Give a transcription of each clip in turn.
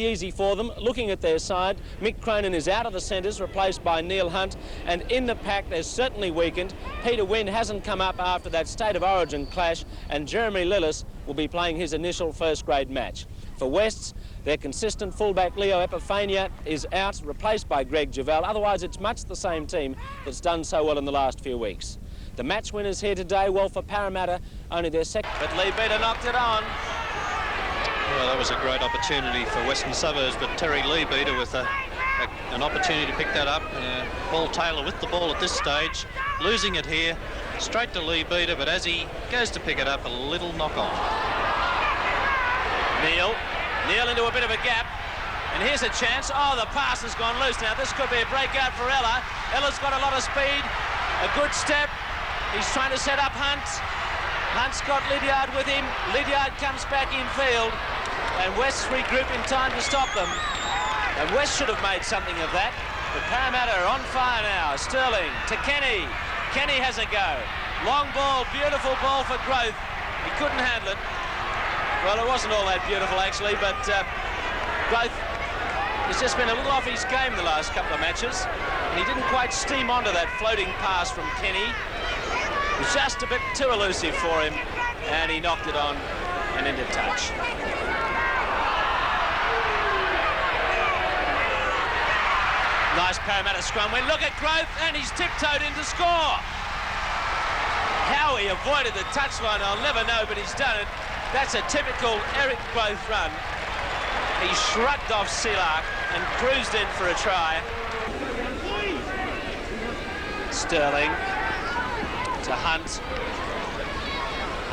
Easy for them. Looking at their side, Mick Cronin is out of the centres, replaced by Neil Hunt, and in the pack they're certainly weakened. Peter Wynn hasn't come up after that State of Origin clash, and Jeremy Lillis will be playing his initial first-grade match. For Wests, their consistent fullback Leo Epiphania is out, replaced by Greg Javel. Otherwise, it's much the same team that's done so well in the last few weeks. The match winners here today, well, for Parramatta, only their second. But Lee Beater knocked it on. Well, that was a great opportunity for Western Suburbs, but Terry Leabeater with an opportunity to pick that up. Paul Taylor with the ball at this stage, losing it here, straight to Leabeater, but as he goes to pick it up, a little knock-on. Neil into a bit of a gap, and here's a chance. Oh, the pass has gone loose now. This could be a breakout for Ella. Ella's got a lot of speed, a good step. He's trying to set up Hunt. Hunt's got Lydiard with him. Lydiard comes back in field, and West regroup in time to stop them. And West should have made something of that. But Parramatta are on fire now. Sterling to Kenny. Kenny has a go. Long ball, beautiful ball for Growth. He couldn't handle it. Well, it wasn't all that beautiful, actually, but Growth has just been a little off his game the last couple of matches. And he didn't quite steam onto that floating pass from Kenny. It was just a bit too elusive for him, and he knocked it on and into touch. Nice Parramatta scrum win. Look at Growth, and he's tiptoed in to score. How he avoided the touchline, I'll never know, but he's done it. That's a typical Eric Growth run. He shrugged off Sealark and cruised in for a try. Sterling to Hunt.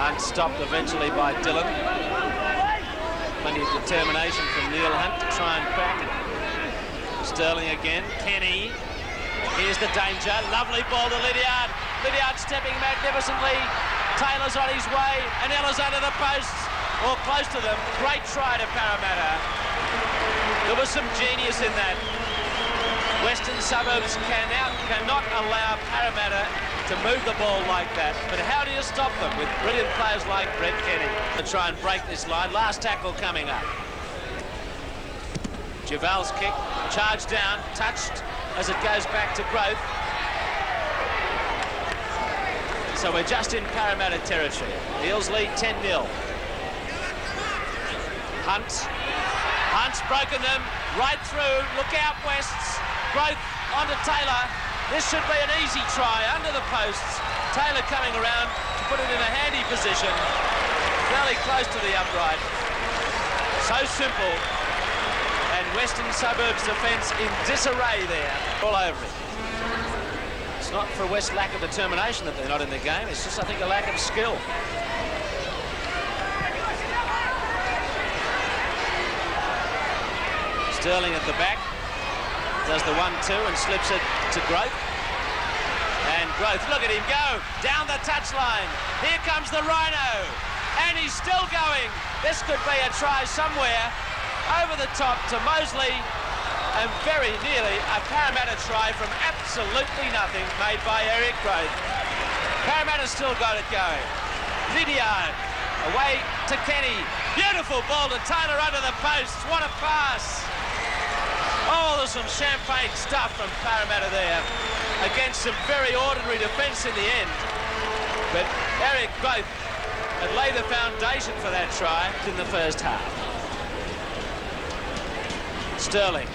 Hunt stopped eventually by Dillon. Plenty of determination from Neil Hunt to try and crack it. Sterling again. Kenny. Here's the danger. Lovely ball to Lydiard. Lydiard stepping magnificently. Taylor's on his way, and Ella's under the posts, or close to them. Great try to Parramatta. There was some genius in that. Western Suburbs cannot allow Parramatta to move the ball like that. But how do you stop them with brilliant players like Brett Kenny? To try and break this line. Last tackle coming up. Javel's kick, charged down, touched as it goes back to Growth. So we're just in Parramatta territory. Eels lead 10-0. Hunt's broken them right through. Look out, Wests. Growth onto Taylor. This should be an easy try under the posts. Taylor coming around to put it in a handy position. Fairly close to the upright. So simple. And Western Suburbs defence in disarray there. All over it. It's not for West lack of determination that they're not in the game. It's just, I think, a lack of skill. Sterling at the back. Does the 1-2 and slips it to Growth. And Growth, look at him go. Down the touchline. Here comes the Rhino. And he's still going. This could be a try somewhere. Over the top to Mosley. And very nearly a Parramatta try from absolutely nothing made by Eric Growth. Parramatta still got it going. Lydiard away to Kenny. Beautiful ball to Taylor under the posts. What a pass. Oh, there's some champagne stuff from Parramatta there against some very ordinary defence in the end. But Eric Growth had laid the foundation for that try in the first half. Sterling.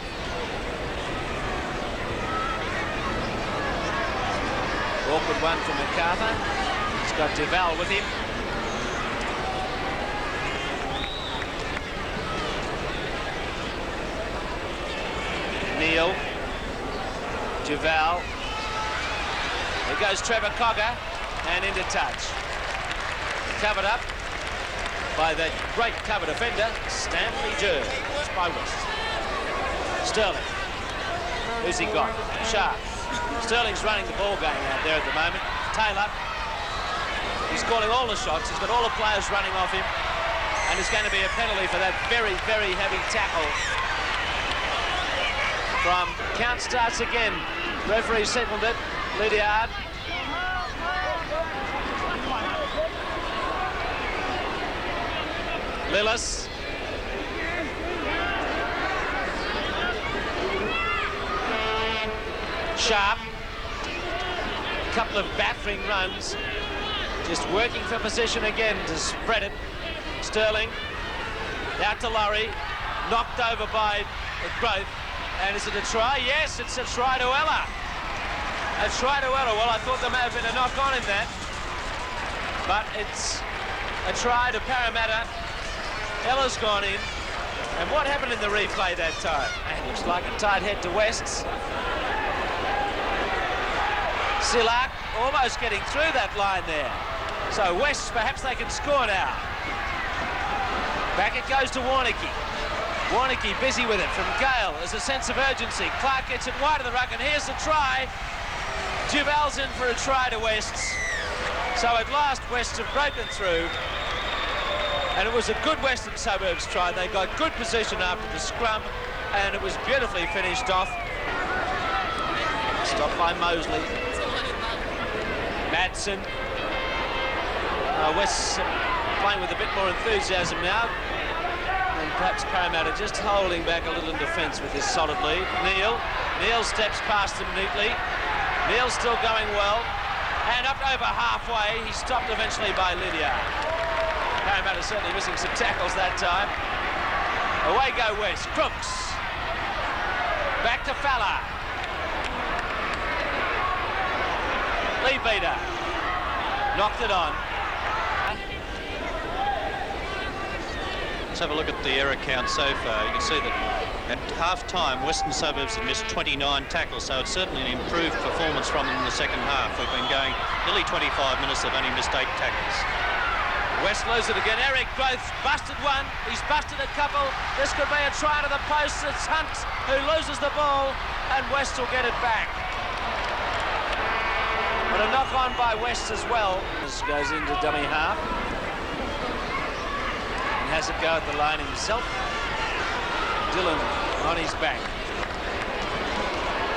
Awkward one from MacArthur. He's got Duval with him. Neil. Duval. There goes Trevor Cogger, and into touch. Covered up by the great cover defender, Stanley Jurd. By West. Sterling. Who's he got? Sharp. Sterling's running the ball game out there at the moment. Taylor. He's calling all the shots. He's got all the players running off him. And there's going to be a penalty for that very, very heavy tackle. From count starts again. Referee signalled it. Lydiard. Lillis. Sharp. A couple of battering runs. Just working for position again to spread it. Sterling. Out to Laurie. Knocked over by Growth. And is it a try? Yes, it's a try to Ella. A try to Ella. Well, I thought there may have been a knock-on in that. But it's a try to Parramatta. Ella's gone in. And what happened in the replay that time? And looks like a tight head to West's. Silak almost getting through that line there. So West, perhaps they can score now. Back it goes to Warnicky. Warnicky busy with it from Gale. There's a sense of urgency. Clark gets it wide of the ruck, and here's the try. Duval's in for a try to West's. So at last West have broken through. And it was a good Western Suburbs try. They got good position after the scrum, and it was beautifully finished off. Stopped by Mosley. Madsen. West's playing with a bit more enthusiasm now. And perhaps Parramatta just holding back a little in defence with this solid lead. Neil steps past him neatly. Neil's still going well. And up over halfway, he's stopped eventually by Lydia. Parramatta certainly missing some tackles that time. Away go West. Crooks. Back to Fowler. Leadbeater. Knocked it on. Let's have a look at the error count so far. You can see that at half-time, Western Suburbs have missed 29 tackles, so it's certainly an improved performance from them in the second half. We've been going nearly 25 minutes, they've only missed 8 tackles. West loses it again. Eric Growth busted one. He's busted a couple. This could be a try to the post. It's Hunt who loses the ball, and West will get it back. But a knock-on by West as well. This goes into dummy half. And has a go at the line himself. Dillon on his back.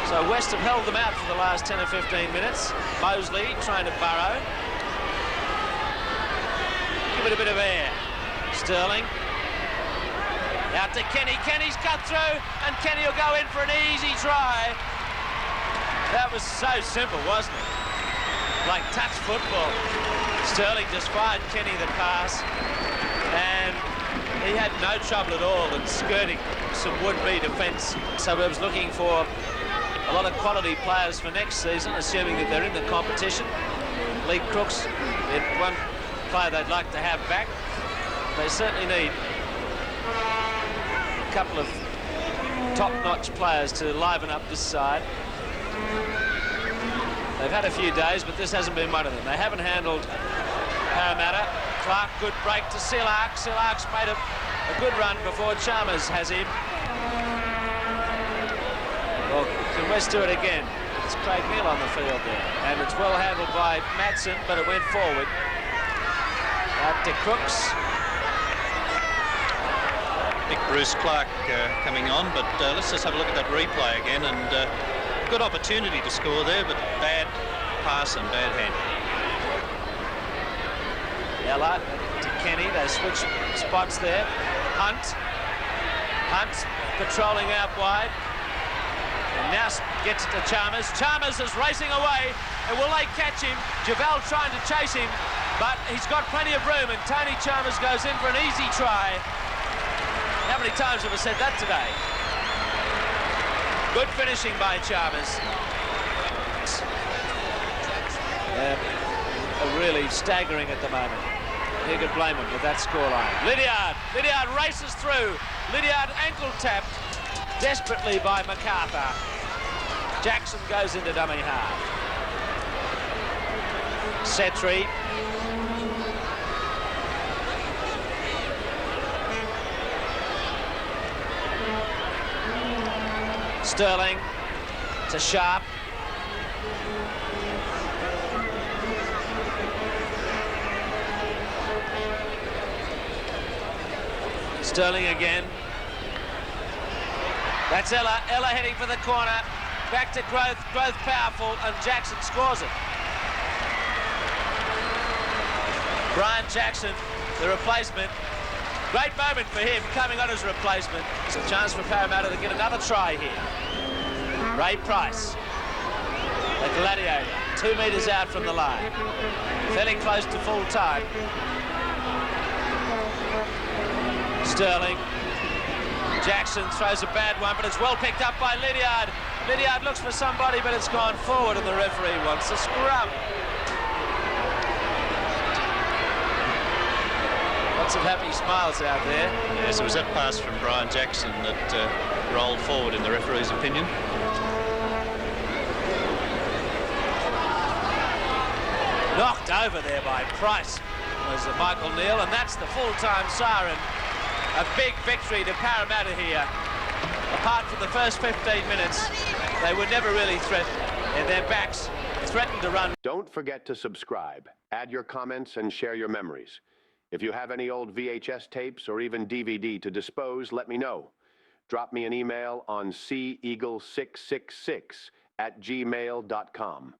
So West have held them out for the last 10 or 15 minutes. Mosley trying to burrow. Give it a bit of air. Sterling. Out to Kenny. Kenny's cut through, and Kenny will go in for an easy try. That was so simple, wasn't it? Like touch football. Sterling just fired Kenny the pass, and he had no trouble at all in skirting some would-be defence. Suburbs looking for a lot of quality players for next season, assuming that they're in the competition. Lee Crooks, one player they'd like to have back. They certainly need a couple of top-notch players to liven up this side. They've had a few days, but this hasn't been one of them. They haven't handled Parramatta. Clark, good break to Silak. Silak's made a good run before Chalmers has him. Well, can West do it again? It's Craig Neal on the field there. And it's well handled by Madsen, but it went forward. Out to Crooks. Big Bruce Clark coming on, but let's just have a look at that replay again. And good opportunity to score there, but bad pass and bad hand. Ella to Kenny. They switch spots there. Hunt patrolling out wide. And now gets it to Chalmers. Chalmers is racing away. And will they catch him? Duval trying to chase him, but he's got plenty of room, and Tony Chalmers goes in for an easy try. How many times have I said that today? Good finishing by Chalmers. Really staggering at the moment. Who could blame him with that scoreline? Lydiard races through. Lydiard ankle tapped desperately by MacArthur. Jackson goes into dummy half. Setri. Sterling to Sharp. Sterling again. That's Ella. Ella heading for the corner. Back to Growth. Growth powerful, and Jackson scores it. Brian Jackson, the replacement. Great moment for him coming on as a replacement. It's a chance for Parramatta to get another try here. Ray Price. A gladiator, 2 metres out from the line. Fairly close to full time. Sterling. Jackson throws a bad one, but it's well picked up by Lydiard. Lydiard looks for somebody, but it's gone forward, and the referee wants a scrum. Lots of happy smiles out there. Yes, it was that pass from Brian Jackson that rolled forward in the referee's opinion. Knocked over there by Price was Michael Neal, and that's the full-time siren. A big victory to Parramatta here. Apart from the first 15 minutes, they were never really threatened, and their backs threatened to run. Don't forget to subscribe, add your comments, and share your memories. If you have any old VHS tapes or even DVD to dispose, let me know. Drop me an email on ceagle666@gmail.com.